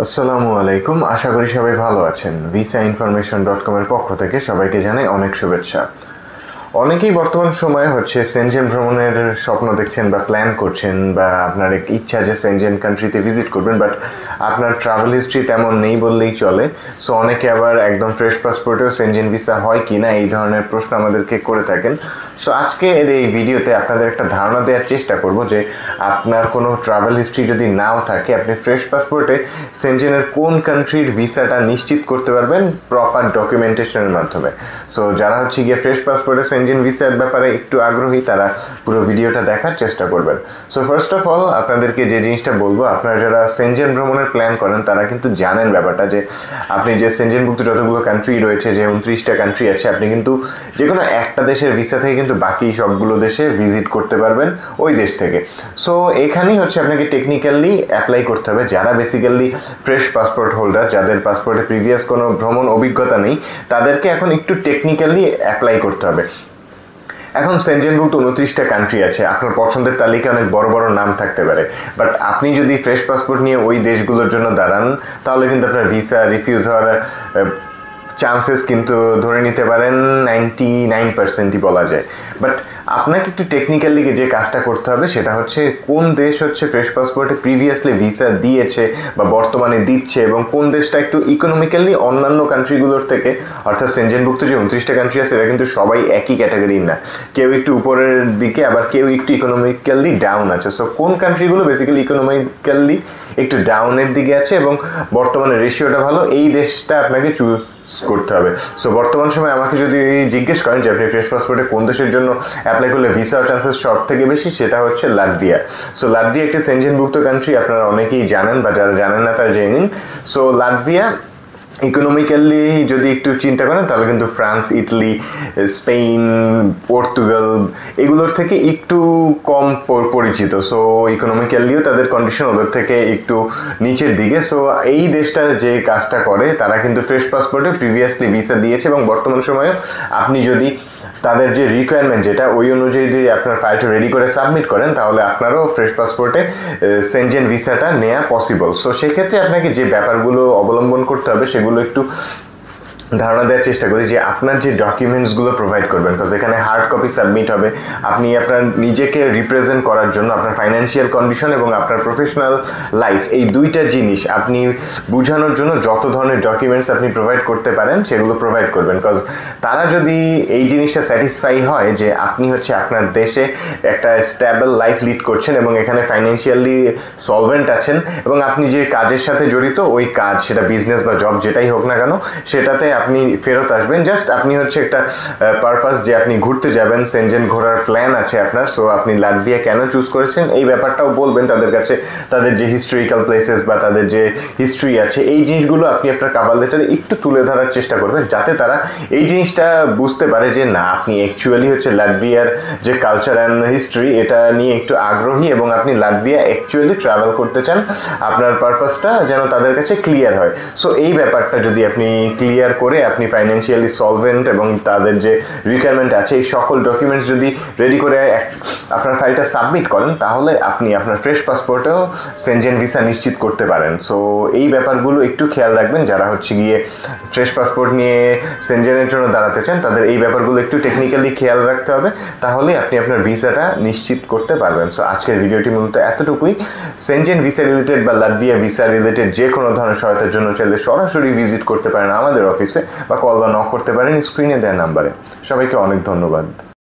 আসসালামু আলাইকুম, আশা করি সবাই ভালো আছেন। ভিসাইনফরমেশন.com এর পক্ষ থেকে সবাইকে জানাই অনেক শুভেচ্ছা। অনেকেই বর্তমান সময়ে সেনজেন ভ্রমণের স্বপ্ন দেখছেন বা প্ল্যান করছেন, বা আপনার এক ইচ্ছা যে সেনজেন কান্ট্রিতে ভিজিট করবেন, বাট আপনার ট্রাভেল হিস্ট্রি তেমন নেই বললেই চলে। সো অনেকে আবার একদম ফ্রেশ পাসপোর্টেও সেনজেন ভিসা হয় কি না এই ধরনের প্রশ্ন আমাদেরকে করে থাকেন। সো আজকে এই ভিডিওতে আপনাদের একটা ধারণা দেওয়ার চেষ্টা করব যে আপনার কোনো ট্রাভেল হিস্ট্রি যদি নাও থাকে, আপনি ফ্রেশ পাসপোর্টে সেনজেনের কোন কান্ট্রির ভিসাটা নিশ্চিত করতে পারবেন প্রপার ডকুমেন্টেশনের মাধ্যমে। সো যারা গিয়ে ফ্রেশ পাসপোর্টে সেনজেন ভিসার ব্যাপারে একটু আগ্রহী, তারা পুরো ভিডিওটা দেখার চেষ্টা করবেন। সো ফার্স্ট অফ অল আপনাদেরকে যে জিনিসটা বলবো, আপনারা যারা সেনজেন ভ্রমণের প্ল্যান করেন তারা কিন্তু জানেন ব্যাপারটা যে আপনি যে সেনজেনভুক্ত যতগুলো কান্ট্রি রয়েছে, যে 29টা কান্ট্রি আছে, আপনি কিন্তু যে কোনো একটা দেশের ভিসা থেকে কিন্তু বাকি সবগুলো দেশে ভিজিট করতে পারবেন ওই দেশ থেকে। সো এখানেই আপনাকে টেকনিক্যালি অ্যাপ্লাই করতে হবে যারা বেসিক্যালি ফ্রেশ পাসপোর্ট হোল্ডার, যাদের পাসপোর্টে প্রিভিয়াস কোনো ভ্রমণ অভিজ্ঞতা নেই, তাদেরকে এখন একটু টেকনিক্যালি অ্যাপ্লাই করতে হবে। এখন সেনজেনভুক্ত 29টা কান্ট্রি আছে, আপনার পছন্দের তালিকায় অনেক বড় বড় নাম থাকতে পারে, বাট আপনি যদি ফ্রেশ পাসপোর্ট নিয়ে ওই দেশগুলোর জন্য দাঁড়ান, তাহলে কিন্তু আপনার ভিসা রিফিউজ হওয়ার চান্সেস কিন্তু ধরে নিতে পারেন 99%ই বলা যায়। বাট আপনাকে একটু টেকনিক্যালি যে কাজটা করতে হবে সেটা কোন দেশ ফ্রেশ পাসপোর্টে প্রিভিয়াসলি ভিসা দিয়েছে বা বর্তমানে দিচ্ছে, এবং কোন দেশটা একটু ইকোনমিক্যালি অন্যান্য কান্ট্রিগুলোর থেকে, অর্থাৎ সেনজেনভুক্ত যে 29টা কান্ট্রি আছে এরা কিন্তু সবাই একই ক্যাটাগরির না, কেউ একটু উপরের দিকে আবার কেউ একটু ইকোনমিক্যালি ডাউন আছে। সো কোন কান্ট্রিগুলো বেসিক্যালি ইকোনমিক্যালি একটু ডাউনের দিকে আছে এবং বর্তমানে রেশিওটা ভালো, এই দেশটা আপনাকে চুজ করতে হবে। সো বর্তমান সময় আমাকে যদি জিজ্ঞেস করেন যে আপনি ফ্রেশ পাসপোর্টে কোন দেশের জন্য অ্যাপ্লাই করলে ভিসা চান্সেস সব থেকে বেশি, সেটা লাটভিয়া। সো লাটভিয়া একটি সেনজেনভুক্ত কান্ট্রি, আপনারা অনেকেই জানেন, বা যারা জানেন না তারা জেনে নিন। সো লাটভিয়া ইকোনমিক্যালি যদি একটু চিন্তা করেন তাহলে কিন্তু ফ্রান্স, ইটালি, স্পেন, পর্তুগাল এগুলোর থেকে একটু কম পরিচিত। সো ইকোনমিক্যালিও তাদের কন্ডিশন ওদের থেকে একটু নিচের দিকে। সো এই দেশটা যে কাজটা করে, তারা কিন্তু ফ্রেশ পাসপোর্টে প্রিভিয়াসলি ভিসা দিয়েছে, এবং বর্তমান সময়ে আপনি যদি তাদের যে রিকোয়ারমেন্ট যেটা ওই অনুযায়ী যদি আপনার ফাইলটা রেডি করে সাবমিট করেন, তাহলে আপনারও ফ্রেশ পাসপোর্টে সেনজেন ভিসাটা নেওয়া পসিবল। সো সেক্ষেত্রে আপনাকে যে ব্যাপারগুলো অবলম্বন করতে হবে সেগুলো একটু ধারণা দেওয়ার চেষ্টা করি। যে আপনার যে ডকুমেন্টসগুলো প্রোভাইড করবেন, বিকজ এখানে হার্ড কপি সাবমিট হবে, আপনি আপনার নিজেকে রিপ্রেজেন্ট করার জন্য আপনার ফাইন্যান্সিয়াল কন্ডিশন এবং আপনার প্রফেশনাল লাইফ, এই দুইটা জিনিস আপনি বোঝানোর জন্য যত ধরনের ডকুমেন্টস আপনি প্রোভাইড করতে পারেন সেগুলো প্রোভাইড করবেন। বিকজ তারা যদি এই জিনিসটা স্যাটিসফাই হয় যে আপনি আপনার দেশে একটা স্ট্যাবল লাইফ লিড করছেন এবং এখানে ফাইন্যান্সিয়ালি সলভেন্ট আছেন, এবং আপনি যে কাজের সাথে জড়িত ওই কাজ, সেটা বিজনেস বা জব যেটাই হোক না কেন, সেটাতে আপনি ফেরত আসবেন, জাস্ট আপনি একটা পারপাস যে আপনি ঘুরতে যাবেন, সেনজেন ঘোরার প্ল্যান আছে আপনার। সো আপনি লাটভিয়া কেন চুজ করেছেন এই ব্যাপারটাও বলবেন তাদের কাছে, তাদের যে হিস্টোরিক্যাল প্লেসেস বা তাদের যে হিস্ট্রি আছে এই জিনিসগুলো আপনি আপনার কাভার লেটারে একটু তুলে ধরার চেষ্টা করবেন, যাতে তারা এই জিনিসটা বুঝতে পারে যে না, আপনি অ্যাকচুয়ালি লাটভিয়ার যে কালচার অ্যান্ড হিস্ট্রি এটা নিয়ে একটু আগ্রহী, এবং আপনি লাটভিয়া অ্যাকচুয়ালি ট্রাভেল করতে চান, আপনার পারপাসটা যেন তাদের কাছে ক্লিয়ার হয়। সো এই ব্যাপারটা যদি আপনি ক্লিয়ার করে আপনি ফাইন্যান্সিয়ালি সলভেন্ট এবং তাদের যে রিকোয়ারমেন্ট আছে এই সকল ডকুমেন্টস যদি রেডি করে আপনার ফাইলটা সাবমিট করেন, তাহলে আপনি আপনার ফ্রেশ পাসপোর্টেও সেনজেন ভিসা নিশ্চিত করতে পারেন। সো এই ব্যাপারগুলো একটু খেয়াল রাখবেন, যারা গিয়ে ফ্রেশ পাসপোর্ট নিয়ে সেনজেনের জন্য দাঁড়াতে চান, তাদের এই ব্যাপারগুলো একটু টেকনিক্যালি খেয়াল রাখতে হবে, তাহলে আপনি আপনার ভিসাটা নিশ্চিত করতে পারবেন। সো আজকের ভিডিওটি মূলত এতটুকুই। সেনজেন ভিসা রিলেটেড বা লাটভিয়া ভিসা রিলেটেড যে কোনো ধরনের সহায়তার জন্য চাইলে সরাসরি ভিজিট করতে পারেন আমাদের অফিসে, বা কল বা নক করতে পারেন স্ক্রিনে দেওয়া নাম্বারে। সবাইকে অনেক ধন্যবাদ।